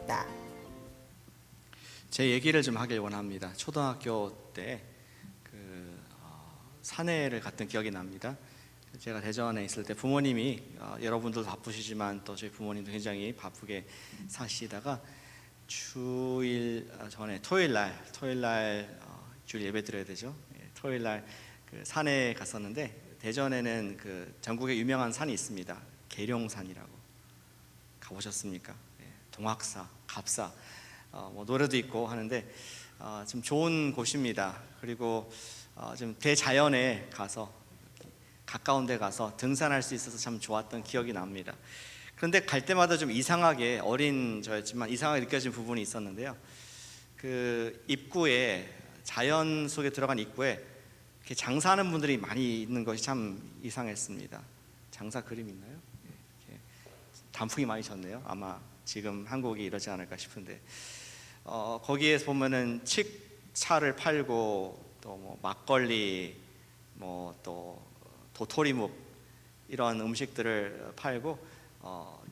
되었다. 제 얘기를 좀 하길 원합니다. 초등학교 때 산에를 갔던 기억이 납니다. 제가 대전에 있을 때 부모님이 여러분들도 바쁘시지만 또 저희 부모님도 굉장히 바쁘게 사시다가 주일 전에 토요일날 주일 예배 드려야 되죠. 토요일날 그 산에 갔었는데 대전에는 그 전국에 유명한 산이 있습니다. 계룡산이라고. 가보셨습니까? 동학사, 갑사, 뭐 노래도 있고 하는데 좀 좋은 곳입니다. 그리고 좀 대자연에 가서 가까운 데 가서 등산할 수 있어서 참 좋았던 기억이 납니다. 그런데 갈 때마다 좀 이상하게, 어린 저였지만 이상하게 느껴진 부분이 있었는데요. 그 입구에, 자연 속에 들어간 입구에 이렇게 장사하는 분들이 많이 있는 것이 참 이상했습니다. 장사 그림 있나요? 이렇게 단풍이 많이 졌네요. 아마 지금 한국이 이러지 않을까 싶은데 거기에 보면은 칡차를 팔고 또 뭐 막걸리, 뭐 또 도토리묵 이런 음식들을 팔고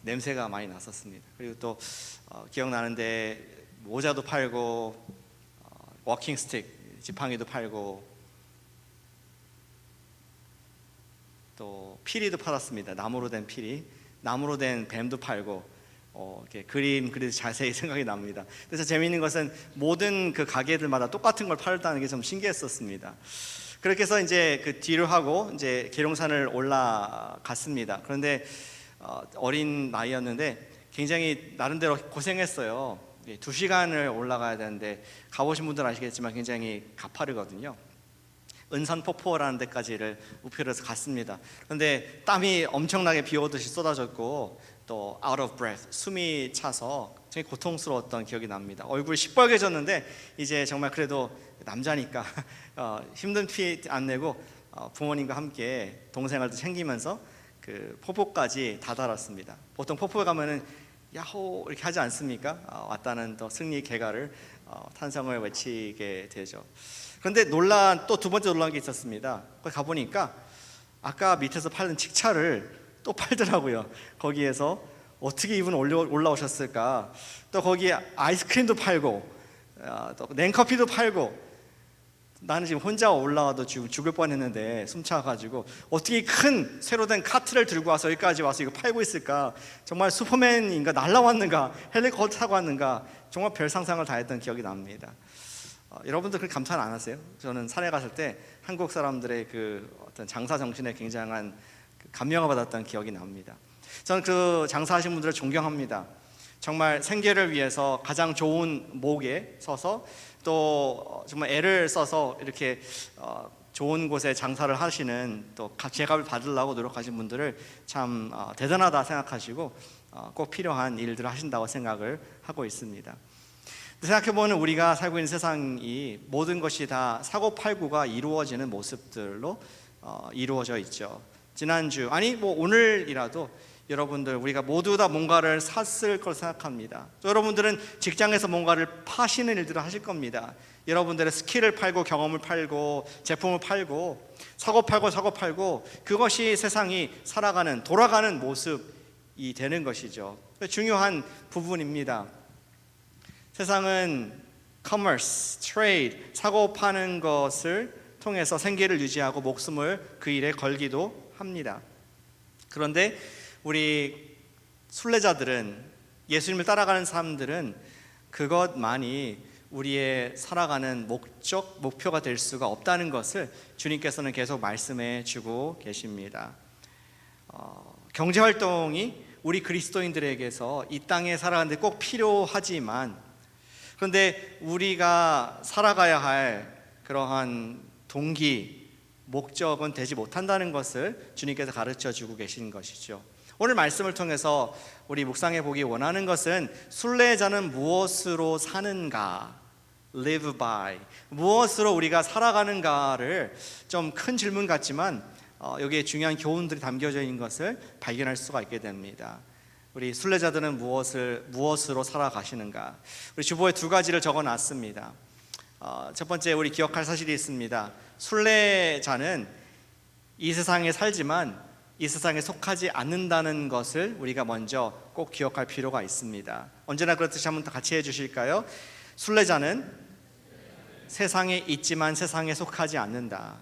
냄새가 많이 났었습니다. 그리고 또 기억나는데 모자도 팔고 워킹 스틱, 지팡이도 팔고 또 피리도 팔았습니다. 나무로 된 피리, 나무로 된 뱀도 팔고 이렇게 그림 그리도 자세히 생각이 납니다. 그래서 재미있는 것은 모든 그 가게들마다 똑같은 걸 팔았다는 게 좀 신기했었습니다. 그렇게 해서 이제 그 뒤로 하고 이제 계룡산을 올라갔습니다. 그런데 어린 나이였는데 굉장히 나름대로 고생했어요. 2시간을 올라가야 되는데 가보신 분들 아시겠지만 굉장히 가파르거든요. 은산폭포라는 데까지를 목표로 해서 갔습니다. 그런데 땀이 엄청나게 비 오듯이 쏟아졌고 또 out of breath, 숨이 차서 굉장히 고통스러웠던 기억이 납니다. 얼굴이 시뻘개졌는데 이제 정말 그래도 남자니까 힘든 피 안 내고 부모님과 함께 동생을 챙기면서 그 폭포까지 다다랐습니다. 보통 폭포에 가면은 야호 이렇게 하지 않습니까? 왔다는 또 승리 개가를 탄성을 외치게 되죠. 그런데 또 두 번째 놀란 게 있었습니다. 거기 가보니까 아까 밑에서 팔던 칡차를 또 팔더라고요. 거기에서 어떻게 이분 올라오셨을까? 또 거기에 아이스크림도 팔고 또 냉커피도 팔고 나는 지금 혼자 올라와도 지금 죽을 뻔했는데 숨차가지고 어떻게 큰 새로 된 카트를 들고 와서 여기까지 와서 이거 팔고 있을까? 정말 슈퍼맨인가 날라왔는가? 헬리콥터 타고 왔는가? 정말 별 상상을 다 했던 기억이 납니다. 여러분들 그렇게 감탄 안 하세요? 저는 산에 갔을 때 한국 사람들의 그 어떤 장사 정신에 굉장한 감명을 받았던 기억이 납니다. 저는 그 장사하신 분들을 존경합니다. 정말 생계를 위해서 가장 좋은 목에 서서 또 정말 애를 써서 이렇게 좋은 곳에 장사를 하시는 또 제값을 받으려고 노력하신 분들을 참 대단하다 생각하시고 꼭 필요한 일들을 하신다고 생각을 하고 있습니다. 생각해보면 우리가 살고 있는 세상이 모든 것이 다 사고팔고가 이루어지는 모습들로 이루어져 있죠. 지난주 아니 뭐 오늘이라도 여러분들 우리가 모두 다 뭔가를 샀을 걸 생각합니다. 또 여러분들은 직장에서 뭔가를 파시는 일들을 하실 겁니다. 여러분들의 스킬을 팔고 경험을 팔고 제품을 팔고 사고 팔고 그것이 세상이 살아가는 돌아가는 모습이 되는 것이죠. 중요한 부분입니다. 세상은 커머스, 트레이드, 사고 파는 것을 통해서 생계를 유지하고 목숨을 그 일에 걸기도 합니다. 그런데 우리 순례자들은, 예수님을 따라가는 사람들은 그것만이 우리의 살아가는 목표가 될 수가 없다는 것을 주님께서는 계속 말씀해 주고 계십니다. 경제활동이 우리 그리스도인들에게서 이 땅에 살아가는데 꼭 필요하지만, 그런데 우리가 살아가야 할 그러한 동기, 목적은 되지 못한다는 것을 주님께서 가르쳐 주고 계신 것이죠. 오늘 말씀을 통해서 우리 묵상해 보기 원하는 것은 순례자는 무엇으로 사는가, live by, 무엇으로 우리가 살아가는가를 좀 큰 질문 같지만 여기에 중요한 교훈들이 담겨져 있는 것을 발견할 수가 있게 됩니다. 우리 순례자들은 무엇으로 살아가시는가? 우리 주보에 두 가지를 적어놨습니다. 첫 번째, 우리 기억할 사실이 있습니다. 순례자는 이 세상에 살지만 이 세상에 속하지 않는다는 것을 우리가 먼저 꼭 기억할 필요가 있습니다. 언제나 그렇듯이 한번 더 같이 해주실까요? 순례자는 세상에 있지만 세상에 속하지 않는다.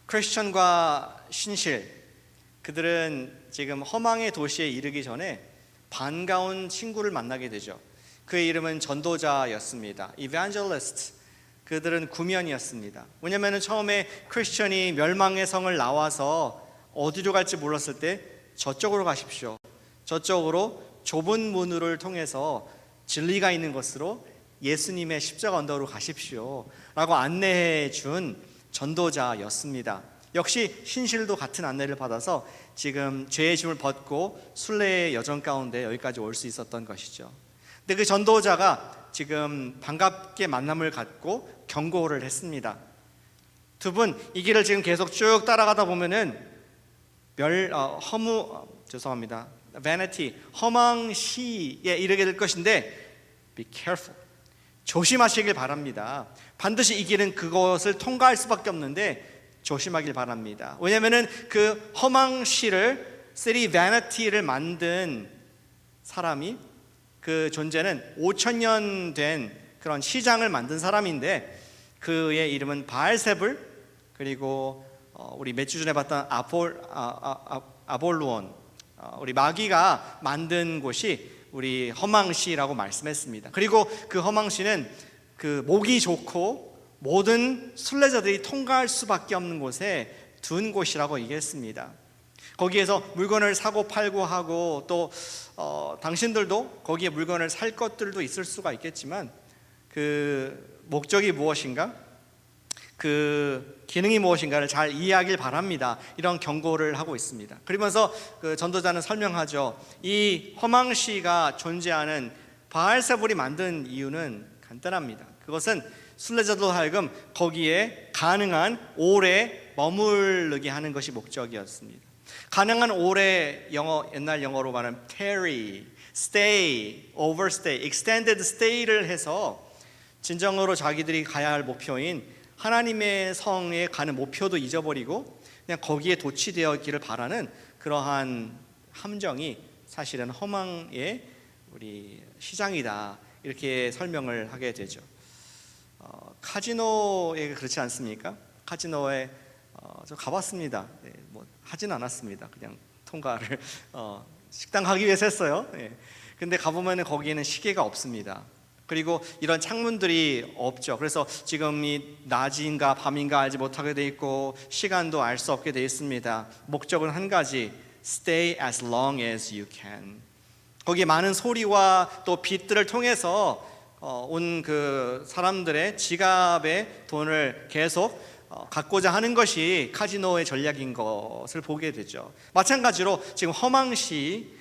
크리스천과 신실, 그들은 지금 허망의 도시에 이르기 전에 반가운 친구를 만나게 되죠. 그의 이름은 전도자였습니다. Evangelist. 그들은 구면이었습니다. 왜냐하면 처음에 크리스천이 멸망의 성을 나와서 어디로 갈지 몰랐을 때 저쪽으로 가십시오. 저쪽으로 좁은 문을 통해서 진리가 있는 곳으로 예수님의 십자가 언덕으로 가십시오 라고 안내해 준 전도자였습니다. 역시 신실도 같은 안내를 받아서 지금 죄의 짐을 벗고 순례의 여정 가운데 여기까지 올 수 있었던 것이죠. 근데 그 전도자가 지금 반갑게 만남을 갖고 경고를 했습니다. 두 분 이 길을 지금 계속 쭉 따라가다 보면은 vanity, 허망시에 이르게 될 것인데 be careful. 조심하시길 바랍니다. 반드시 이 길은 그것을 통과할 수밖에 없는데 조심하길 바랍니다. 왜냐하면은 그 허망시를 city vanity를 만든 사람이 그 존재는 5,000년 된 그런 시장을 만든 사람인데 그의 이름은 바알세불, 그리고 우리 몇 주 전에 봤던 아볼루온, 우리 마귀가 만든 곳이 우리 허망시라고 말씀했습니다. 그리고 그 허망시는 그 목이 좋고 모든 순례자들이 통과할 수밖에 없는 곳에 둔 곳이라고 얘기했습니다. 거기에서 물건을 사고 팔고 하고 또 당신들도 거기에 물건을 살 것들도 있을 수가 있겠지만 그 목적이 무엇인가, 그 기능이 무엇인가를 잘 이해하길 바랍니다. 이런 경고를 하고 있습니다. 그러면서 그 전도자는 설명하죠. 이 허망시가 존재하는 바알세불이 만든 이유는 간단합니다. 그것은 순례자도 하여금 거기에 가능한 오래 머무르게 하는 것이 목적이었습니다. 가능한 오래 옛날 영어로 말하면 tarry, stay, overstay, extended stay를 해서 진정으로 자기들이 가야 할 목표인 하나님의 성에 가는 목표도 잊어버리고 그냥 거기에 도취되었기를 바라는 그러한 함정이 사실은 허망의 우리 시장이다, 이렇게 설명을 하게 되죠. 카지노에 그렇지 않습니까? 카지노에 저 가봤습니다. 네, 뭐 하진 않았습니다. 그냥 통과를 식당 가기 위해서 했어요. 네. 근데 가보면 거기에는 시계가 없습니다. 그리고 이런 창문들이 없죠. 그래서 지금 이 낮인가 밤인가 알지 못하게 돼 있고 시간도 알 수 없게 돼 있습니다. 목적은 한 가지, stay as long as you can. 거기에 많은 소리와 또 빛들을 통해서 온 그 사람들의 지갑에 돈을 계속 갖고자 하는 것이 카지노의 전략인 것을 보게 되죠. 마찬가지로 지금 허망시,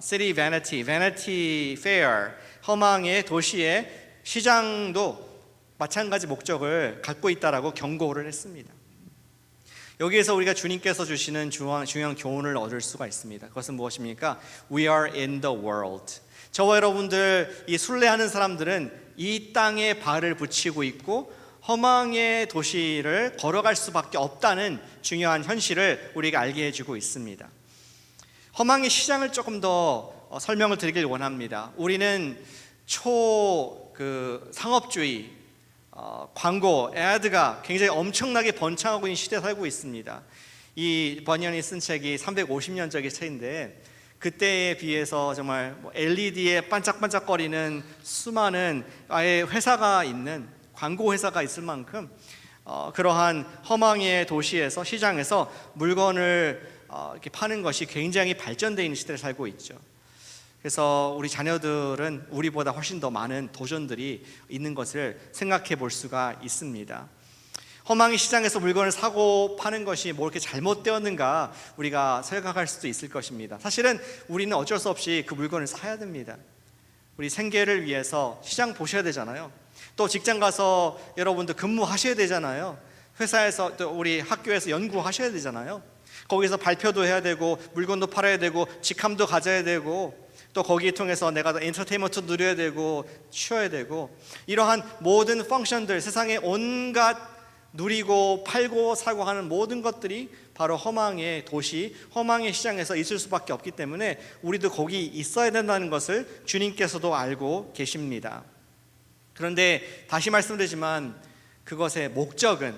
city vanity, vanity fair, 허망의 도시의 시장도 마찬가지 목적을 갖고 있다라고 경고를 했습니다. 여기에서 우리가 주님께서 주시는 중요한 교훈을 얻을 수가 있습니다. 그것은 무엇입니까? We are in the world. 저와 여러분들, 이 순례하는 사람들은 이 땅에 발을 붙이고 있고 허망의 도시를 걸어갈 수밖에 없다는 중요한 현실을 우리가 알게 해주고 있습니다. 허망의 시장을 조금 더 설명을 드리길 원합니다. 우리는 상업주의, 광고, 애드가 굉장히 엄청나게 번창하고 있는 시대에 살고 있습니다. 이 버니언이 쓴 책이 350년짜리 책인데 그때에 비해서 정말 LED에 반짝반짝거리는 수많은 아예 회사가 있는, 광고 회사가 있을 만큼 그러한 허망의 도시에서, 시장에서 물건을 이렇게 파는 것이 굉장히 발전되어 있는 시대를 살고 있죠. 그래서 우리 자녀들은 우리보다 훨씬 더 많은 도전들이 있는 것을 생각해 볼 수가 있습니다. 허망의 시장에서 물건을 사고 파는 것이 뭐 이렇게 잘못되었는가 우리가 생각할 수도 있을 것입니다. 사실은 우리는 어쩔 수 없이 그 물건을 사야 됩니다. 우리 생계를 위해서 시장 보셔야 되잖아요. 또 직장 가서 여러분들 근무하셔야 되잖아요. 회사에서 또 우리 학교에서 연구하셔야 되잖아요. 거기서 발표도 해야 되고 물건도 팔아야 되고 직함도 가져야 되고 또 거기에 통해서 내가 엔터테인먼트 누려야 되고 쉬어야 되고, 이러한 모든 펑션들, 세상의 온갖 누리고 팔고 사고 하는 모든 것들이 바로 허망의 도시, 허망의 시장에서 있을 수밖에 없기 때문에 우리도 거기 있어야 된다는 것을 주님께서도 알고 계십니다. 그런데 다시 말씀드리지만 그것의 목적은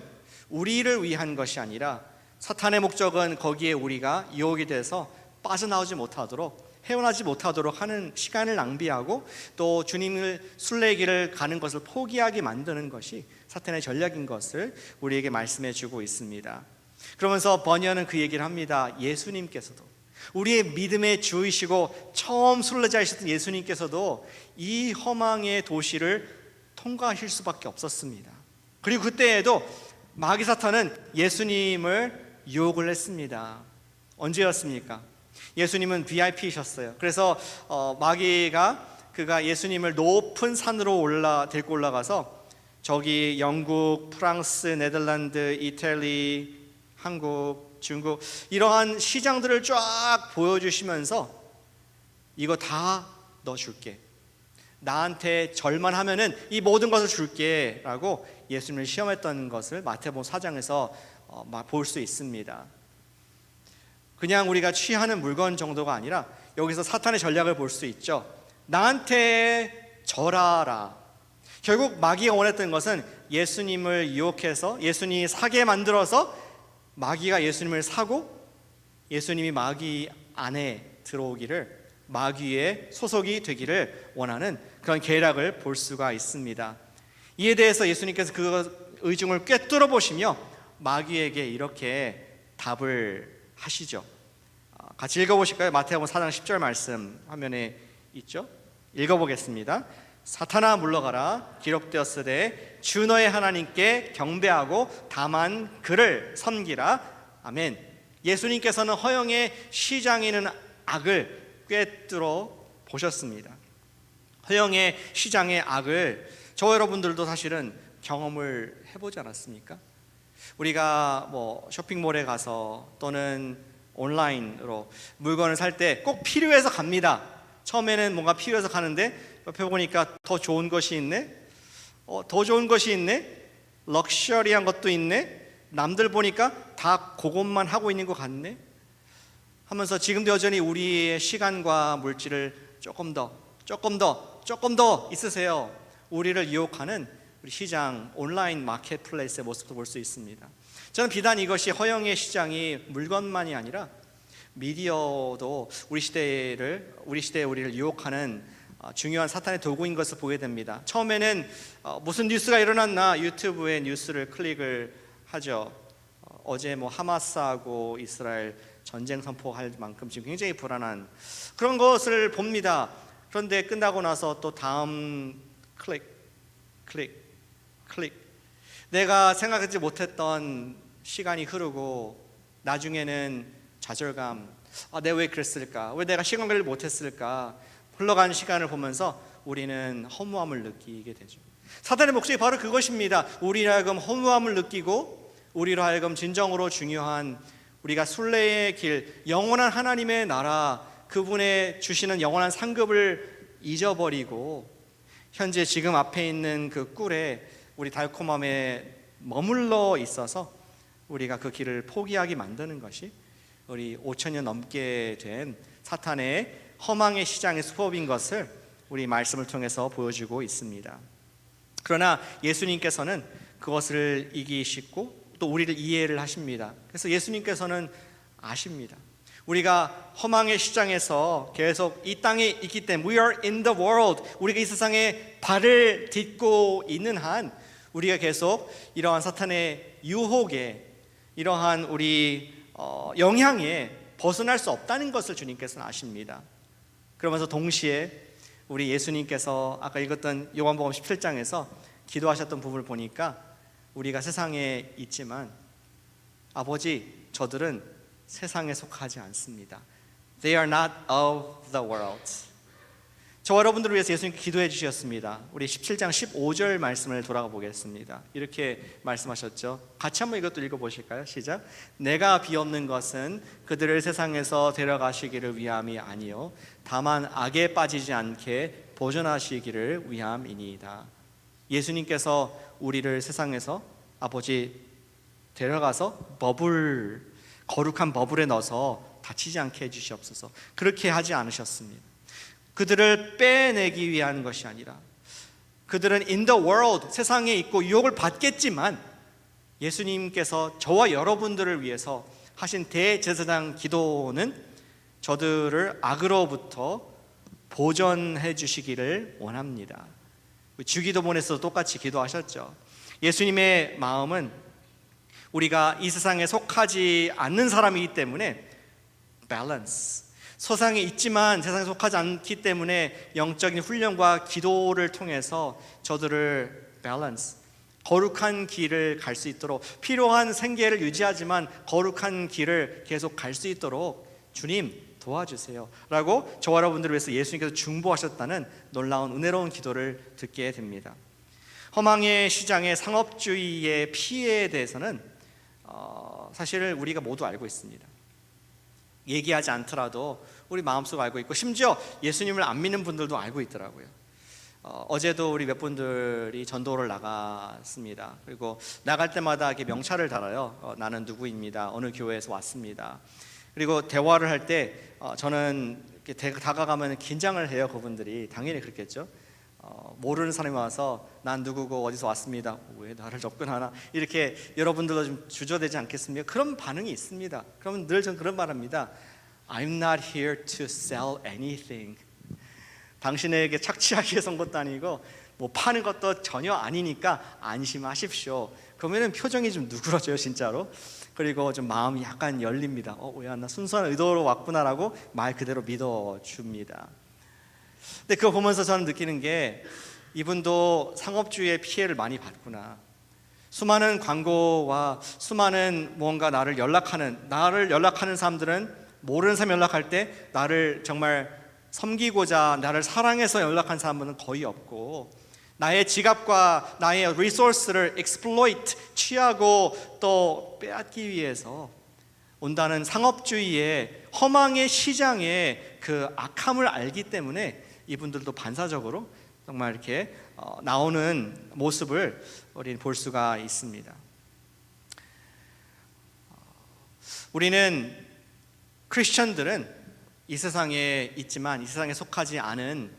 우리를 위한 것이 아니라 사탄의 목적은 거기에 우리가 유혹이 돼서 빠져나오지 못하도록, 헤어나지 못하도록 하는 시간을 낭비하고 또 주님을 순례길을 가는 것을 포기하게 만드는 것이 사탄의 전략인 것을 우리에게 말씀해 주고 있습니다. 그러면서 버니어는 그 얘기를 합니다. 예수님께서도, 우리의 믿음의 주이시고 처음 순례자이셨던 예수님께서도 이 허망의 도시를 통과하실 수밖에 없었습니다. 그리고 그때에도 마귀 사탄은 예수님을 유혹을 했습니다. 언제였습니까? 예수님은 VIP이셨어요. 그래서 그가 예수님을 높은 산으로 데리고 올라가서 저기 영국, 프랑스, 네덜란드, 이태리, 한국, 중국 이러한 시장들을 쫙 보여주시면서 이거 다 너 줄게, 나한테 절만 하면은 이 모든 것을 줄게 라고 예수님을 시험했던 것을 마태복음 4장에서 볼 수 있습니다. 그냥 우리가 취하는 물건 정도가 아니라 여기서 사탄의 전략을 볼 수 있죠. 나한테 절하라. 결국 마귀가 원했던 것은 예수님을 유혹해서 예수님이 사게 만들어서 마귀가 예수님을 사고 예수님이 마귀 안에 들어오기를, 마귀의 소속이 되기를 원하는 그런 계략을 볼 수가 있습니다. 이에 대해서 예수님께서 그 의중을 꿰뚫어 보시며 마귀에게 이렇게 답을 하시죠. 같이 읽어보실까요? 마태복음 4장 10절 말씀 화면에 있죠? 읽어보겠습니다. 사탄아 물러가라, 기록되었으되 주 너의 하나님께 경배하고 다만 그를 섬기라. 아멘. 예수님께서는 허영의 시장에 있는 악을 꿰뚫어 보셨습니다. 허영의 시장의 악을 저 여러분들도 사실은 경험을 해보지 않았습니까? 우리가 쇼핑몰에 가서 또는 온라인으로 물건을 살 때 꼭 필요해서 갑니다. 처음에는 뭔가 필요해서 가는데 옆에 보니까 더 좋은 것이 있네, 더 좋은 것이 있네, 럭셔리한 것도 있네, 남들 보니까 다 그것만 하고 있는 것 같네 하면서 지금도 여전히 우리의 시간과 물질을 조금 더 있으세요. 우리를 유혹하는 우리 시장, 온라인 마켓플레이스의 모습도 볼 수 있습니다. 저는 비단 이것이 허영의 시장이 물건만이 아니라 미디어도 우리 시대에 우리를 유혹하는 중요한 사탄의 도구인 것을 보게 됩니다. 처음에는 무슨 뉴스가 일어났나 유튜브에 뉴스를 클릭을 하죠. 어제 하마스하고 이스라엘 전쟁 선포할 만큼 지금 굉장히 불안한 그런 것을 봅니다. 그런데 끝나고 나서 또 다음 클릭. 내가 생각하지 못했던 시간이 흐르고 나중에는 좌절감, 내가 왜 그랬을까? 왜 내가 시간 관리를 못했을까? 흘러가는 시간을 보면서 우리는 허무함을 느끼게 되죠. 사탄의 목적이 바로 그것입니다. 우리로 하여금 허무함을 느끼고 우리로 하여금 진정으로 중요한 우리가 순례의 길, 영원한 하나님의 나라, 그분의 주시는 영원한 상급을 잊어버리고 현재 지금 앞에 있는 그 꿀에 우리 달콤함에 머물러 있어서 우리가 그 길을 포기하게 만드는 것이 우리 5,000년 넘게 된 사탄의 허망의 시장의 수법인 것을 우리 말씀을 통해서 보여주고 있습니다. 그러나 예수님께서는 그것을 이기시고 또 우리를 이해를 하십니다. 그래서 예수님께서는 아십니다. 우리가 허망의 시장에서 계속 이 땅에 있기 때문에 We are in the world, 우리가 이 세상에 발을 딛고 있는 한 우리가 계속 이러한 사탄의 유혹에, 이러한 우리 영향에 벗어날 수 없다는 것을 주님께서는 아십니다. 그러면서 동시에 우리 예수님께서 아까 읽었던 요한복음 17장에서 기도하셨던 부분을 보니까 우리가 세상에 있지만 아버지, 저들은 세상에 속하지 않습니다. They are not of the world. 저와 여러분들을 위해서 예수님께 기도해 주셨습니다. 우리 17장 15절 말씀을 돌아가 보겠습니다. 이렇게 말씀하셨죠. 같이 한번 이것도 읽어보실까요? 시작. 내가 비옵는 것은 그들을 세상에서 데려가시기를 위함이 아니요 다만 악에 빠지지 않게 보존하시기를 위함이니이다. 예수님께서 우리를 세상에서 아버지 데려가서 거룩한 버블에 넣어서 다치지 않게 해주시옵소서. 그렇게 하지 않으셨습니다. 그들을 빼내기 위한 것이 아니라 그들은 in the world, 세상에 있고 유혹을 받겠지만 예수님께서 저와 여러분들을 위해서 하신 대제사장 기도는 저들을 악으로부터 보전해 주시기를 원합니다. 주기도문에서도 똑같이 기도하셨죠. 예수님의 마음은 우리가 이 세상에 속하지 않는 사람이기 때문에 밸런스, 세상에 있지만 세상에 속하지 않기 때문에 영적인 훈련과 기도를 통해서 저들을 밸런스, 거룩한 길을 갈 수 있도록, 필요한 생계를 유지하지만 거룩한 길을 계속 갈 수 있도록 주님 도와주세요 라고 저와 여러분들을 위해서 예수님께서 중보하셨다는 놀라운 은혜로운 기도를 듣게 됩니다. 허망의 시장의 상업주의의 피해에 대해서는 사실 우리가 모두 알고 있습니다. 얘기하지 않더라도 우리 마음속 알고 있고, 심지어 예수님을 안 믿는 분들도 알고 있더라고요. 어제도 우리 몇 분들이 전도를 나갔습니다. 그리고 나갈 때마다 이렇게 명찰을 달아요. 나는 누구입니다, 어느 교회에서 왔습니다. 그리고 대화를 할 때 저는 이렇게 다가가면 긴장을 해요. 그분들이 당연히 그렇겠죠. 모르는 사람이 와서 난 누구고 어디서 왔습니다, 왜 나를 접근하나, 이렇게 여러분들도 좀 주저되지 않겠습니까? 그런 반응이 있습니다. 그러면 늘 전 그런 말합니다. I'm not here to sell anything. 당신에게 착취하기 위해서 온 것도 아니고 뭐 파는 것도 전혀 아니니까 안심하십시오. 그러면 표정이 좀 누그러져요, 진짜로. 그리고 좀 마음이 약간 열립니다. 왜 나 순수한 의도로 왔구나라고 말 그대로 믿어줍니다. 근데 그거 보면서 저는 느끼는 게, 이분도 상업주의의 피해를 많이 받구나. 수많은 광고와 수많은 뭔가 나를 연락하는 사람들은 모르는 사람 연락할 때 나를 정말 섬기고자 나를 사랑해서 연락한 사람은 거의 없고, 나의 지갑과 나의 리소스를 exploit, 취하고 또 빼앗기 위해서 온다는 상업주의의 허망의 시장의 그 악함을 알기 때문에 이분들도 반사적으로 정말 이렇게 나오는 모습을 우리는 볼 수가 있습니다. 우리는 크리스천들은 이 세상에 있지만 이 세상에 속하지 않은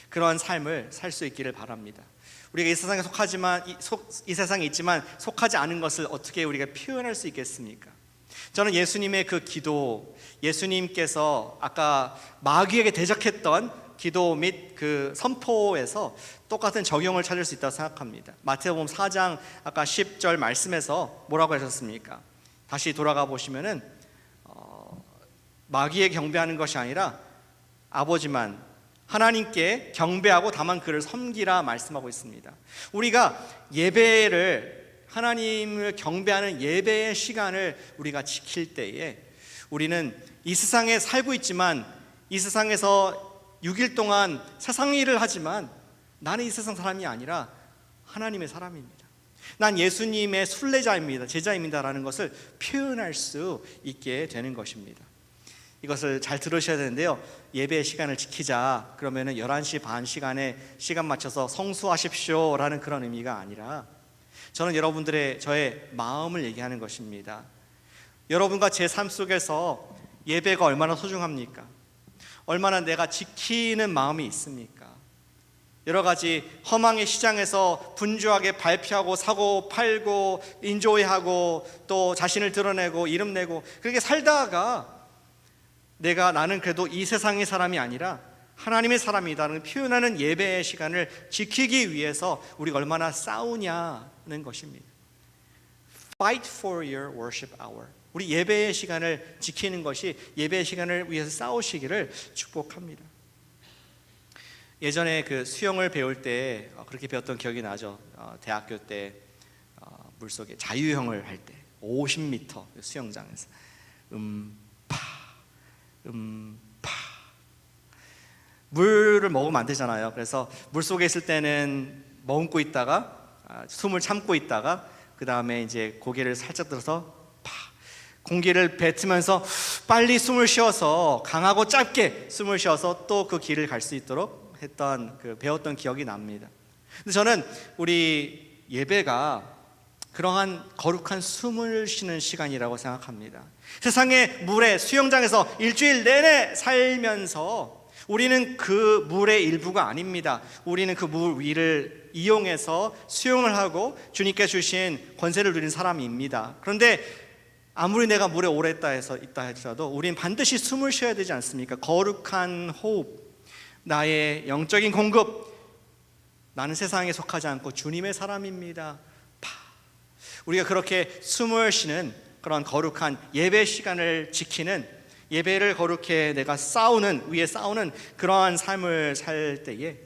그런 삶을 살 수 있기를 바랍니다. 우리가 이 세상에 이 세상에 있지만 속하지 않은 것을 어떻게 우리가 표현할 수 있겠습니까? 저는 예수님의 그 기도, 예수님께서 아까 마귀에게 대적했던 기도 및 그 선포에서 똑같은 적용을 찾을 수 있다고 생각합니다. 마태복음 4장 아까 10절 말씀에서 뭐라고 하셨습니까? 다시 돌아가 보시면은 마귀에 경배하는 것이 아니라 아버지만 하나님께 경배하고 다만 그를 섬기라 말씀하고 있습니다. 우리가 예배를, 하나님을 경배하는 예배의 시간을 우리가 지킬 때에 우리는 이 세상에 살고 있지만 이 세상에서 6일 동안 세상 일을 하지만 나는 이 세상 사람이 아니라 하나님의 사람입니다. 난 예수님의 순례자입니다, 제자입니다라는 것을 표현할 수 있게 되는 것입니다. 이것을 잘 들으셔야 되는데요, 예배 시간을 지키자 그러면은 11시 반 시간에 시간 맞춰서 성수하십시오 라는 그런 의미가 아니라, 저는 저의 마음을 얘기하는 것입니다. 여러분과 제 삶 속에서 예배가 얼마나 소중합니까? 얼마나 내가 지키는 마음이 있습니까? 여러 가지 허망의 시장에서 분주하게 발표하고 사고 팔고 인조이하고 또 자신을 드러내고 이름 내고 그렇게 살다가 나는 그래도 이 세상의 사람이 아니라 하나님의 사람이다라는 표현하는 예배의 시간을 지키기 위해서 우리가 얼마나 싸우냐는 것입니다. Fight for your worship hour. 우리 예배의 시간을 지키는 것이 예배의 시간을 위해서 싸우시기를 축복합니다. 예전에 그 수영을 배울 때 그렇게 배웠던 기억이 나죠. 대학교 때 물속에 자유형을 할 때 50m 수영장에서 물을 먹으면 안 되잖아요. 그래서 물속에 있을 때는 머금고 있다가 숨을 참고 있다가 그 다음에 이제 고개를 살짝 들어서 공기를 뱉으면서 빨리 숨을 쉬어서 강하고 짧게 숨을 쉬어서 또 그 길을 갈 수 있도록 했던 배웠던 기억이 납니다. 근데 저는 우리 예배가 그러한 거룩한 숨을 쉬는 시간이라고 생각합니다. 세상의 물에 수영장에서 일주일 내내 살면서 우리는 그 물의 일부가 아닙니다. 우리는 그 물 위를 이용해서 수영을 하고 주님께 주신 권세를 누린 사람입니다. 그런데 아무리 내가 물에 오래 있다 할지라도 우린 반드시 숨을 쉬어야 되지 않습니까? 거룩한 호흡, 나의 영적인 공급. 나는 세상에 속하지 않고 주님의 사람입니다. 우리가 그렇게 숨을 쉬는 그런 거룩한 예배 시간을 지키는, 예배를 거룩해 내가 위에 싸우는 그러한 삶을 살 때에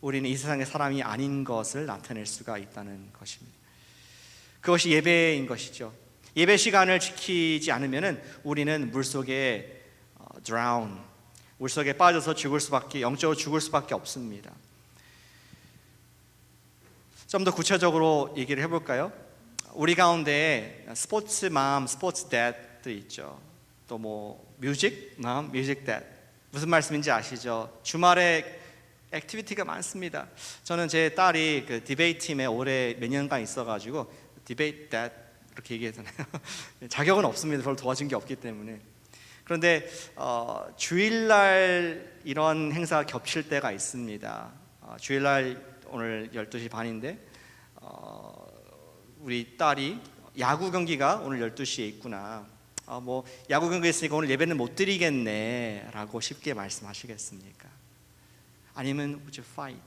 우리는 이 세상의 사람이 아닌 것을 나타낼 수가 있다는 것입니다. 그것이 예배인 것이죠. 예배 시간을 지키지 않으면 우리는 물속에 drown, 물속에 빠져서 영적으로 죽을 수밖에 없습니다. 좀 더 구체적으로 얘기를 해볼까요? 우리 가운데 스포츠맘, 스포츠댓도 있죠. 또 뭐 뮤직맘, 뮤직댓. 무슨 말씀인지 아시죠? 주말에 액티비티가 많습니다. 저는 제 딸이 그 디베이트 팀에 올해 몇 년간 있어가지고 디베이트 댓 이렇게 얘기하잖아요. 자격은 없습니다. 별로 도와준 게 없기 때문에. 그런데 주일날 이런 행사가 겹칠 때가 있습니다. 주일날 오늘 12시 반인데 우리 딸이 야구 경기가 오늘 12시에 있구나. 뭐 야구 경기가 있으니까 오늘 예배는 못 드리겠네 라고 쉽게 말씀하시겠습니까? 아니면 would you fight?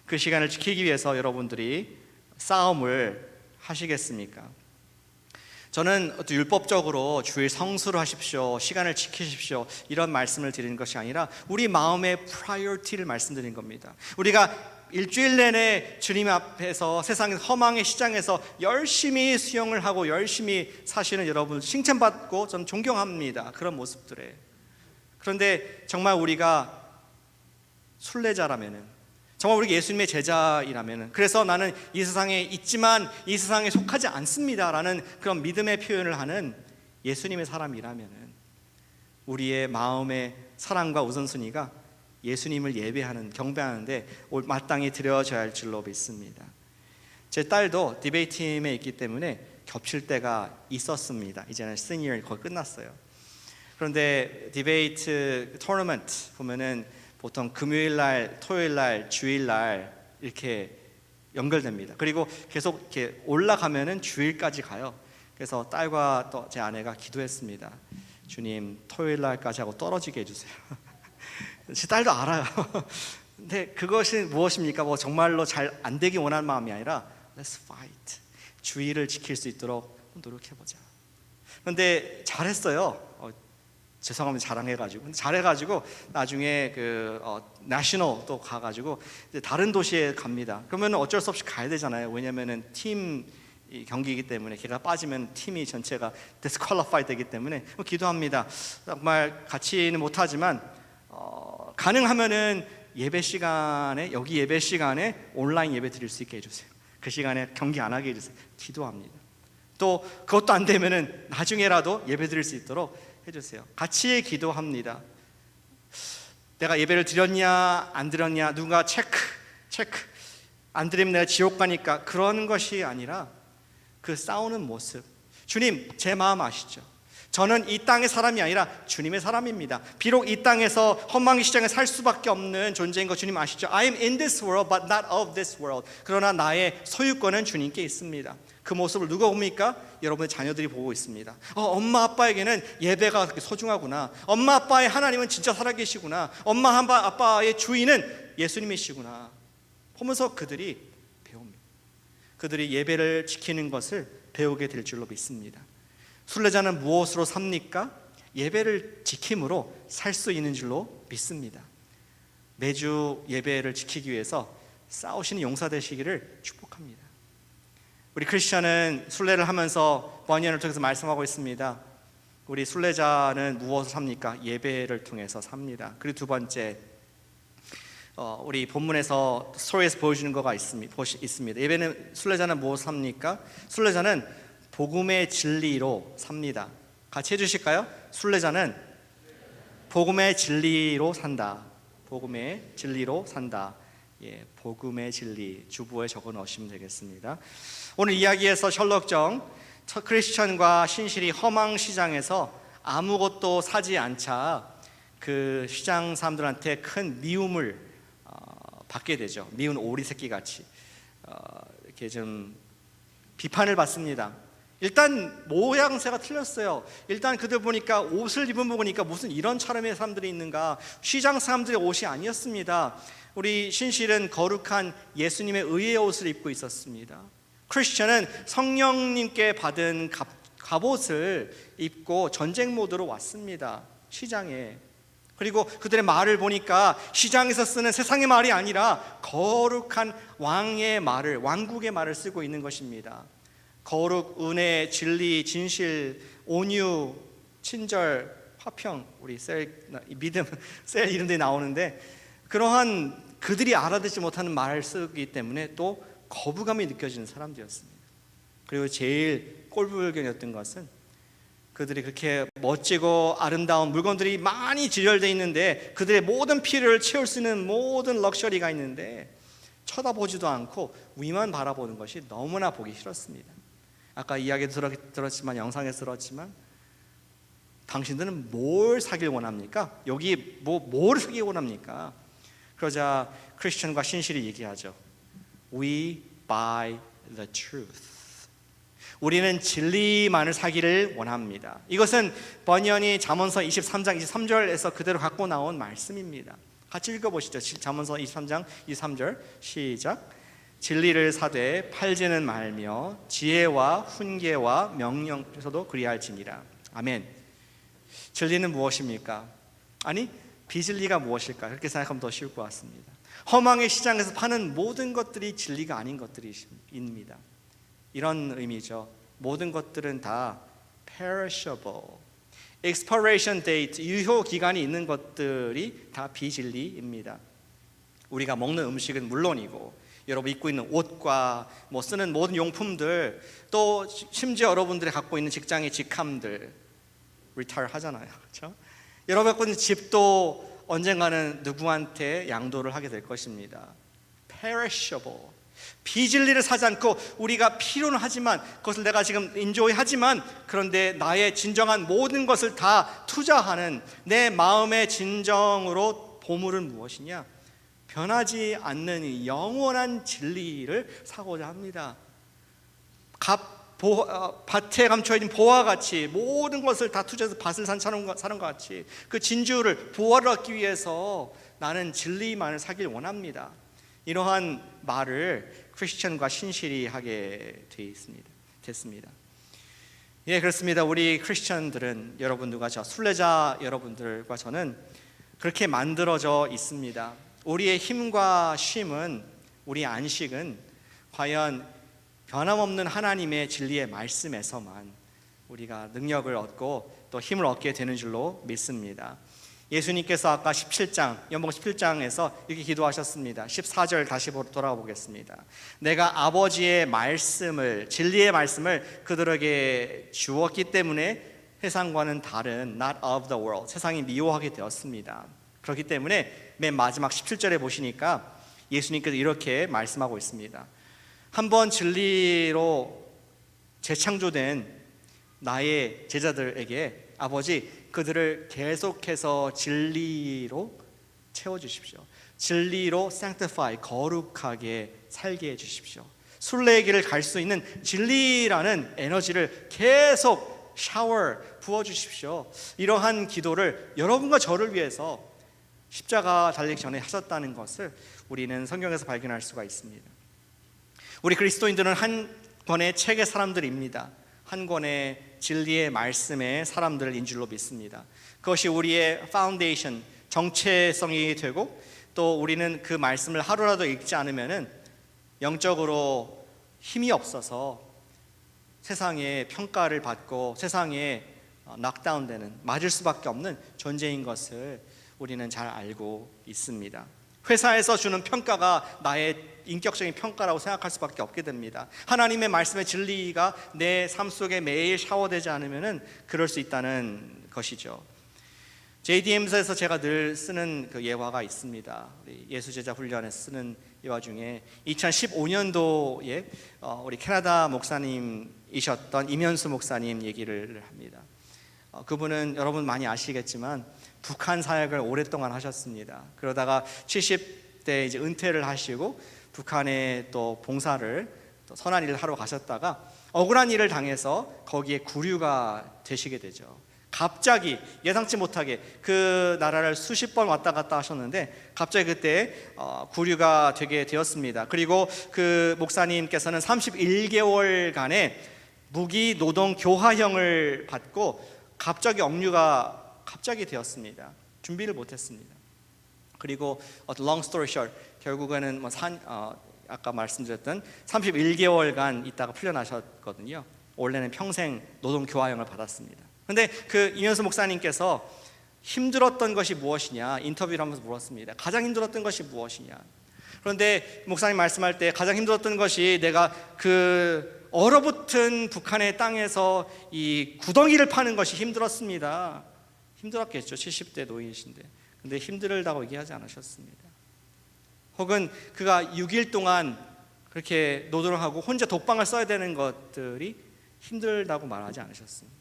그 시간을 지키기 위해서 여러분들이 싸움을 하시겠습니까? 저는 율법적으로 주일 성수를 하십시오, 시간을 지키십시오 이런 말씀을 드리는 것이 아니라 우리 마음의 프라이어티를 말씀드린 겁니다. 우리가 일주일 내내 주님 앞에서 세상의 허망의 시장에서 열심히 수영을 하고 열심히 사시는 여러분 칭찬받고 좀 존경합니다. 그런 모습들에. 그런데 정말 우리가 순례자라면은, 정말 우리 예수님의 제자이라면은, 그래서 나는 이 세상에 있지만 이 세상에 속하지 않습니다라는 그런 믿음의 표현을 하는 예수님의 사람이라면은 우리의 마음의 사랑과 우선순위가 예수님을 예배하는, 경배하는데 마땅히 드려져야 할 줄로 믿습니다. 제 딸도 디베이트 팀에 있기 때문에 겹칠 때가 있었습니다. 이제는 시니어 거의 끝났어요. 그런데 디베이트 토너먼트 보면은 보통 금요일날, 토요일날, 주일날 이렇게 연결됩니다. 그리고 계속 이렇게 올라가면은 주일까지 가요. 그래서 딸과 또 제 아내가 기도했습니다. 주님, 토요일날까지 하고 떨어지게 해주세요. 제 딸도 알아요. 근데 그것이 무엇입니까? 뭐 정말로 잘 안 되기 원하는 마음이 아니라 Let's fight. 주의를 지킬 수 있도록 노력해보자. 그런데 잘했어요. 죄송합니다. 자랑해가지고. 잘해가지고 나중에 그 내셔널 또 가가지고 이제 다른 도시에 갑니다. 그러면 어쩔 수 없이 가야 되잖아요. 왜냐면은 팀 경기이기 때문에 걔가 빠지면 팀이 전체가 disqualify 되기 때문에 기도합니다. 정말 같이는 못하지만 가능하면은 예배 시간에, 여기 예배 시간에 온라인 예배 드릴 수 있게 해주세요. 그 시간에 경기 안 하게 해주세요. 기도합니다. 또 그것도 안 되면은 나중에라도 예배 드릴 수 있도록 해주세요. 같이 기도합니다. 내가 예배를 드렸냐 안 드렸냐 누가 체크 안 드리면 내가 지옥 가니까 그런 것이 아니라 그 싸우는 모습. 주님, 제 마음 아시죠? 저는 이 땅의 사람이 아니라 주님의 사람입니다. 비록 이 땅에서 헛망의 시장에 살 수밖에 없는 존재인 거 주님 아시죠? I am in this world but not of this world. 그러나 나의 소유권은 주님께 있습니다. 그 모습을 누가 봅니까? 여러분의 자녀들이 보고 있습니다. 엄마 아빠에게는 예배가 그렇게 소중하구나. 엄마 아빠의 하나님은 진짜 살아계시구나. 엄마 아빠의 주인은 예수님이시구나. 보면서 그들이 배웁니다. 그들이 예배를 지키는 것을 배우게 될 줄로 믿습니다. 순례자는 무엇으로 삽니까? 예배를 지킴으로 살 수 있는 줄로 믿습니다. 매주 예배를 지키기 위해서 싸우시는 용사 되시기를 축복합니다. 우리 크리스천은 순례를 하면서 번연을 통해서 말씀하고 있습니다. 우리 순례자는 무엇을 삽니까? 예배를 통해서 삽니다. 그리고 두 번째, 우리 본문에서 스토리에서 보여주는 거가 있습니다. 예배는, 순례자는 무엇을 삽니까? 순례자는 복음의 진리로 삽니다. 같이 해주실까요? 순례자는 복음의 진리로 산다. 복음의 진리로 산다. 복음의 진리 주보에 적어 넣으시면 되겠습니다. 오늘 이야기에서 셜록 정 크리스천과 신실이 험한 시장에서 아무것도 사지 않자 그 시장 사람들한테 큰 미움을 받게 되죠. 미운 오리 새끼 같이 이렇게 좀 비판을 받습니다. 일단 모양새가 틀렸어요. 일단 그들 보니까 옷을 입은 거 보니까 무슨 이런 차림의 사람들이 있는가. 시장 사람들의 옷이 아니었습니다. 우리 신실은 거룩한 예수님의 의의 옷을 입고 있었습니다. 크리스천은 성령님께 받은 갑옷을 입고 전쟁 모드로 왔습니다. 시장에. 그리고 그들의 말을 보니까 시장에서 쓰는 세상의 말이 아니라 거룩한 왕의 말을, 왕국의 말을 쓰고 있는 것입니다. 거룩, 은혜, 진리, 진실, 온유, 친절, 화평, 우리 믿음, 셀 이름들이 나오는데 그러한 그들이 알아듣지 못하는 말을 쓰기 때문에 또 거부감이 느껴지는 사람들이었습니다. 그리고 제일 꼴불견이었던 것은 그들이 그렇게 멋지고 아름다운 물건들이 많이 진열되어 있는데 그들의 모든 필요를 채울 수 있는 모든 럭셔리가 있는데 쳐다보지도 않고 위만 바라보는 것이 너무나 보기 싫었습니다. 아까 이야기도 들었지만 영상에서 들었지만 당신들은 뭘 사길 원합니까? 여기 뭘 사길 원합니까? 그러자 크리스천과 신실이 얘기하죠. We buy the truth. 우리는 진리만을 사기를 원합니다. 이것은 번연이 잠언서 23장 23절에서 그대로 갖고 나온 말씀입니다. 같이 읽어보시죠. 잠언서 23장 23절 시작. 진리를 사되 팔지는 말며 지혜와 훈계와 명령에서도 그리할지니라. 아멘. 진리는 무엇입니까? 아니 비진리가 무엇일까? 그렇게 생각하면 더 쉬울 것 같습니다. 허망의 시장에서 파는 모든 것들이 진리가 아닌 것들입니다. 이런 의미죠. 모든 것들은 다 perishable, expiration date, 유효 기간이 있는 것들이 다 비진리입니다. 우리가 먹는 음식은 물론이고 여러분 입고 있는 옷과 쓰는 모든 용품들, 또 심지어 여러분들이 갖고 있는 직장의 직함들 retire 하잖아요, 그렇죠? 여러분 갖고 있는 집도 언젠가는 누구한테 양도를 하게 될 것입니다. perishable, 비진리를 사지 않고 우리가 필요는 하지만 그것을 내가 지금 인조하지만 그런데 나의 진정한 모든 것을 다 투자하는 내 마음의 진정으로 보물은 무엇이냐? 변하지 않는 영원한 진리를 사고자 합니다. 밭에 감춰있는 보화 같이 모든 것을 다 투자해서 밭을 사는 것 같이 그 진주를 보화를 얻기 위해서 나는 진리만을 사길 원합니다. 이러한 말을 크리스천과 신실이 하게 됐습니다. 예, 그렇습니다. 우리 크리스천들은 여러분들과 순례자 여러분들과 저는 그렇게 만들어져 있습니다. 우리의 힘과 쉼은, 우리의 안식은 과연 변함없는 하나님의 진리의 말씀에서만 우리가 능력을 얻고 또 힘을 얻게 되는 줄로 믿습니다. 예수님께서 아까 17장, 연복음 17장에서 이렇게 기도하셨습니다. 14절 다시 돌아가 보겠습니다. 내가 아버지의 말씀을, 진리의 말씀을 그들에게 주었기 때문에 세상과는 다른 not of the world, 세상이 미워하게 되었습니다. 그렇기 때문에 맨 마지막 17절에 보시니까 예수님께서 이렇게 말씀하고 있습니다. 한번 진리로 재창조된 나의 제자들에게 아버지 그들을 계속해서 진리로 채워주십시오. 진리로 sanctify, 거룩하게 살게 해주십시오. 순례의 길을 갈 수 있는 진리라는 에너지를 계속 부어주십시오. 이러한 기도를 여러분과 저를 위해서 십자가 달리기 전에 하셨다는 것을 우리는 성경에서 발견할 수가 있습니다. 우리 그리스도인들은 한 권의 책의 사람들입니다. 한 권의 진리의 말씀의 사람들인 줄로 믿습니다. 그것이 우리의 파운데이션, 정체성이 되고 또 우리는 그 말씀을 하루라도 읽지 않으면 영적으로 힘이 없어서 세상의 평가를 받고 세상에 락다운되는, 맞을 수밖에 없는 존재인 것을 우리는 잘 알고 있습니다. 회사에서 주는 평가가 나의 인격적인 평가라고 생각할 수밖에 없게 됩니다. 하나님의 말씀의 진리가 내 삶 속에 매일 샤워되지 않으면 그럴 수 있다는 것이죠. JDM에서 제가 늘 쓰는 그 예화가 있습니다. 우리 예수제자 훈련에 쓰는 예화 중에 2015년도에 우리 캐나다 목사님이셨던 임현수 목사님 얘기를 합니다. 그분은 여러분 많이 아시겠지만 북한 사역을 오랫동안 하셨습니다. 그러다가 70대 이제 은퇴를 하시고 북한에 또 봉사를 또 선한 일을 하러 가셨다가 억울한 일을 당해서 거기에 구류가 되시게 되죠. 갑자기 예상치 못하게 그 나라를 수십 번 왔다 갔다 하셨는데 갑자기 그때 구류가 되게 되었습니다. 그리고 그 목사님께서는 31개월간의 무기 노동 교화형을 받고 갑자기 억류가 되었습니다. 준비를 못했습니다. 그리고 long story short, 결국에는 아까 말씀드렸던 31개월간 있다가 풀려나셨거든요. 원래는 평생 노동 교화형을 받았습니다. 근데 그 임현수 목사님께서 힘들었던 것이 무엇이냐 인터뷰를 하면서 물었습니다. 가장 힘들었던 것이 무엇이냐. 그런데 목사님 말씀할 때 가장 힘들었던 것이 내가 그 얼어붙은 북한의 땅에서 이 구덩이를 파는 것이 힘들었습니다. 힘들었겠죠. 70대 노인이신데. 근데 힘들다고 얘기하지 않으셨습니다. 혹은 그가 6일 동안 그렇게 노동을 하고 혼자 독방을 써야 되는 것들이 힘들다고 말하지 않으셨습니다.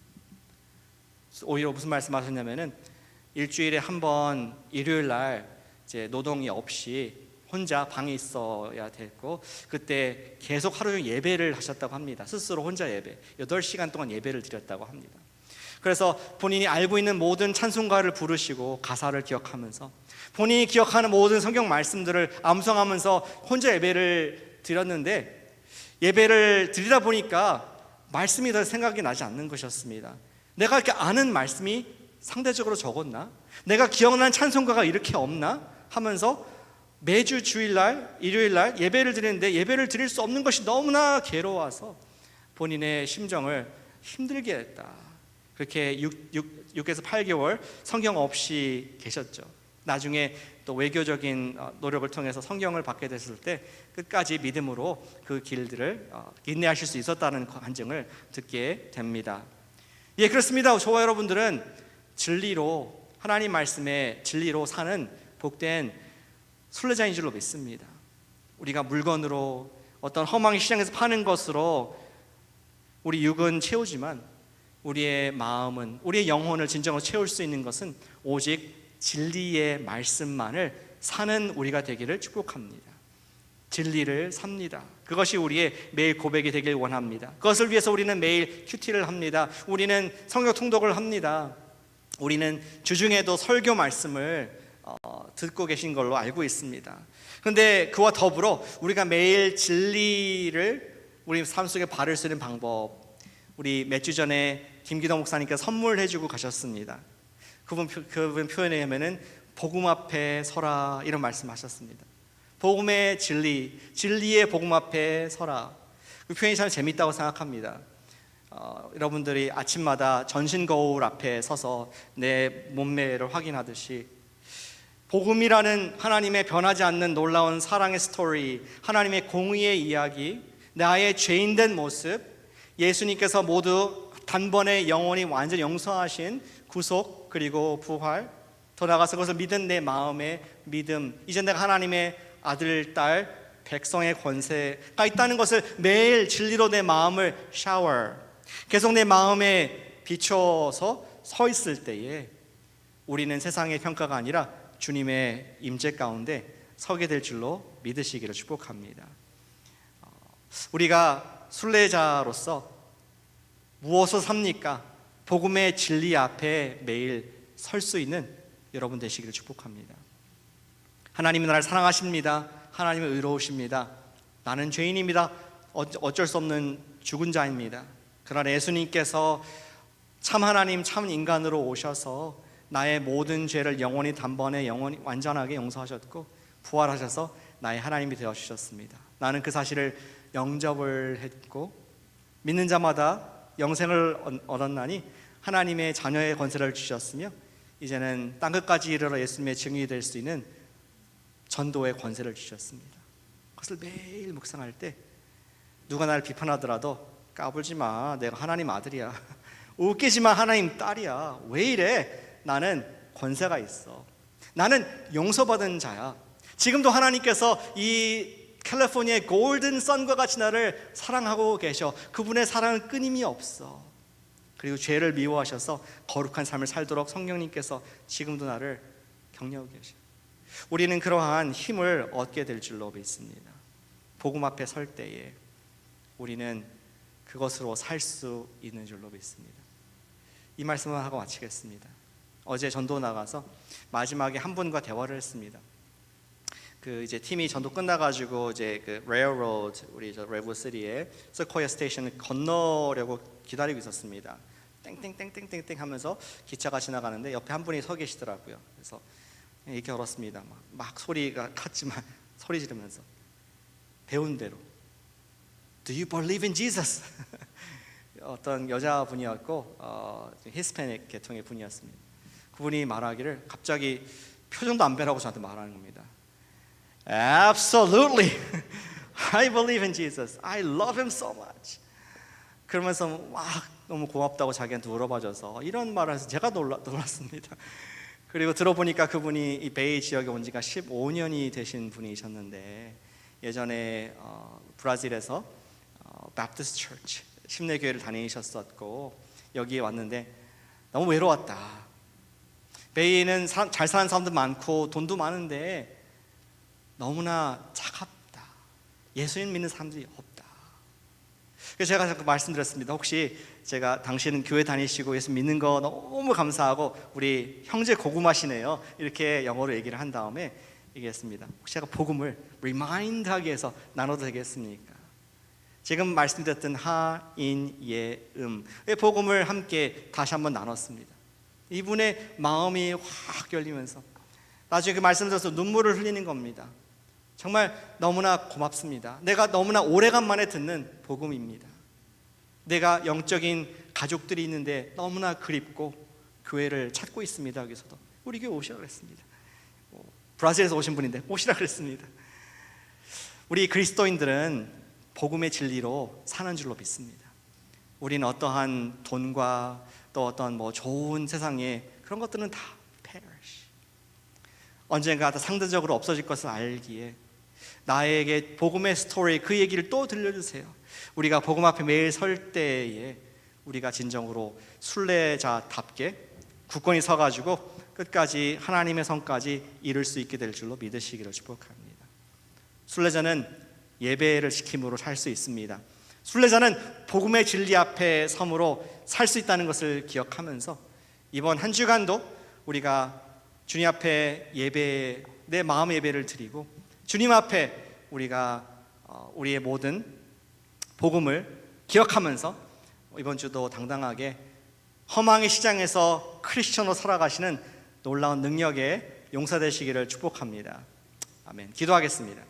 오히려 무슨 말씀하셨냐면은 일주일에 한 번 일요일 날 이제 노동이 없이 혼자 방에 있어야 됐고 그때 계속 하루 종일 예배를 하셨다고 합니다. 스스로 혼자 예배 8시간 동안 예배를 드렸다고 합니다. 그래서 본인이 알고 있는 모든 찬송가를 부르시고 가사를 기억하면서 본인이 기억하는 모든 성경 말씀들을 암송하면서 혼자 예배를 드렸는데 예배를 드리다 보니까 말씀이 더 생각이 나지 않는 것이었습니다. 내가 이렇게 아는 말씀이 상대적으로 적었나? 내가 기억나는 찬송가가 이렇게 없나? 하면서 매주 주일날, 일요일날 예배를 드리는데 예배를 드릴 수 없는 것이 너무나 괴로워서 본인의 심정을 힘들게 했다. 그렇게 6에서 8개월 성경 없이 계셨죠. 나중에 또 외교적인 노력을 통해서 성경을 받게 됐을 때 끝까지 믿음으로 그 길들을 인내하실 수 있었다는 간증을 듣게 됩니다. 예, 그렇습니다. 저와 여러분들은 진리로 하나님 말씀의 진리로 사는 복된 순례자인 줄로 믿습니다. 우리가 물건으로 어떤 허망의 시장에서 파는 것으로 우리 육은 채우지만 우리의 마음은 우리의 영혼을 진정으로 채울 수 있는 것은 오직 진리의 말씀만을 사는 우리가 되기를 축복합니다. 진리를 삽니다. 그것이 우리의 매일 고백이 되길 원합니다. 그것을 위해서 우리는 매일 큐티를 합니다. 우리는 성경 통독을 합니다. 우리는 주중에도 설교 말씀을 듣고 계신 걸로 알고 있습니다. 그런데 그와 더불어 우리가 매일 진리를 우리 삶 속에 바를 수 있는 방법, 우리 몇 주 전에 김기동 목사님께서 선물해주고 가셨습니다. 그분 표현에 의하면은 복음 앞에 서라 이런 말씀하셨습니다. 복음의 진리, 진리의 복음 앞에 서라. 그 표현이 참 재밌다고 생각합니다. 여러분들이 아침마다 전신 거울 앞에 서서 내 몸매를 확인하듯이 복음이라는 하나님의 변하지 않는 놀라운 사랑의 스토리, 하나님의 공의의 이야기, 나의 죄인된 모습, 예수님께서 모두 단번에 영원히 완전히 용서하신 구속 그리고 부활, 더 나아가서 그것을 믿은 내 마음의 믿음, 이제 내가 하나님의 아들, 딸, 백성의 권세가 있다는 것을 매일 진리로 내 마음을 샤워, 계속 내 마음에 비춰서 서 있을 때에 우리는 세상의 평가가 아니라 주님의 임재 가운데 서게 될 줄로 믿으시기를 축복합니다. 우리가 순례자로서 무엇을 삽니까? 복음의 진리 앞에 매일 설 수 있는 여러분 되시기를 축복합니다. 하나님은 나를 사랑하십니다. 하나님은 의로우십니다. 나는 죄인입니다. 어쩔 수 없는 죽은 자입니다. 그러나 예수님께서 참 하나님 참 인간으로 오셔서 나의 모든 죄를 영원히 단번에 영원히 완전하게 용서하셨고 부활하셔서 나의 하나님이 되어주셨습니다. 나는 그 사실을 영접을 했고 믿는 자마다 영생을 얻었나니 하나님의 자녀의 권세를 주셨으며 이제는 땅끝까지 이르러 예수님의 증인이 될 수 있는 전도의 권세를 주셨습니다. 그것을 매일 묵상할 때 누가 나를 비판하더라도 까불지 마, 내가 하나님 아들이야. 웃기지 마, 하나님 딸이야. 왜 이래? 나는 권세가 있어. 나는 용서받은 자야. 지금도 하나님께서 이 캘리포니아의 골든 선과 같이 나를 사랑하고 계셔. 그분의 사랑은 끊임이 없어. 그리고 죄를 미워하셔서 거룩한 삶을 살도록 성령님께서 지금도 나를 격려하고 계셔. 우리는 그러한 힘을 얻게 될 줄로 믿습니다. 복음 앞에 설 때에 우리는 그것으로 살 수 있는 줄로 믿습니다. 이 말씀을 하고 마치겠습니다. 어제 전도 나가서 마지막에 한 분과 대화를 했습니다. 그 이제 팀이 전도 끝나가지고 이제 그 레일로드 우리 저 레고시티의 서코야 스테이션을 건너려고 기다리고 있었습니다. 땡땡땡땡땡땡 하면서 기차가 지나가는데 옆에 한 분이 서 계시더라고요. 그래서 이렇게 걸었습니다. 막 소리가 컸지만 소리 지르면서 배운 대로 Do you believe in Jesus? 어떤 여자분이었고 히스패닉 계통의 분이었습니다. 그분이 말하기를 갑자기 표정도 안 변하고 저한테 말하는 겁니다. Absolutely, I believe in Jesus. I love him so much. 그러면서 막 너무 고맙다고 자기한테 물어봐줘서 이런 말을 해서 제가 놀랐습니다. 그리고 들어보니까 그분이 이 베이 지역에 온 지가 15년이 되신 분이셨는데 예전에 브라질에서 바프티스트 처치 심내교회를 다니셨었고 여기에 왔는데 너무 외로웠다. 베이는 잘 사는 사람도 많고 돈도 많은데 너무나 차갑다. 예수님 믿는 사람들이 없다. 그래서 제가 자꾸 말씀드렸습니다. 혹시 제가 당신은 교회 다니시고 예수 믿는 거 너무 감사하고 우리 형제 고구마시네요. 이렇게 영어로 얘기를 한 다음에 얘기했습니다. 혹시 제가 복음을 리마인드하기 위해서 나눠도 되겠습니까? 지금 말씀드렸던 하인예음의 복음을 함께 다시 한번 나눴습니다. 이분의 마음이 확 열리면서 나중에 그 말씀 들어서 눈물을 흘리는 겁니다. 정말 너무나 고맙습니다. 내가 너무나 오래간만에 듣는 복음입니다. 내가 영적인 가족들이 있는데 너무나 그립고 교회를 찾고 있습니다. 여기서도 우리 교회 오시라고 했습니다. 브라질에서 오신 분인데 오시라고 그랬습니다. 우리 그리스도인들은 복음의 진리로 사는 줄로 믿습니다. 우리는 어떠한 돈과 또 어떤 좋은 세상에 그런 것들은 다 perish. 언젠가 다 상대적으로 없어질 것을 알기에 나에게 복음의 스토리 그 얘기를 또 들려주세요. 우리가 복음 앞에 매일 설 때에 우리가 진정으로 순례자답게 굳건히 서가지고 끝까지 하나님의 성까지 이룰 수 있게 될 줄로 믿으시기를 축복합니다. 순례자는 예배를 지킴으로 살 수 있습니다. 순례자는 복음의 진리 앞에 섬으로 살 수 있다는 것을 기억하면서 이번 한 주간도 우리가 주님 앞에 예배, 내 마음의 예배를 드리고 주님 앞에 우리가 우리의 모든 복음을 기억하면서 이번 주도 당당하게 허망의 시장에서 크리스천으로 살아가시는 놀라운 능력의 용사 되시기를 축복합니다. 아멘. 기도하겠습니다.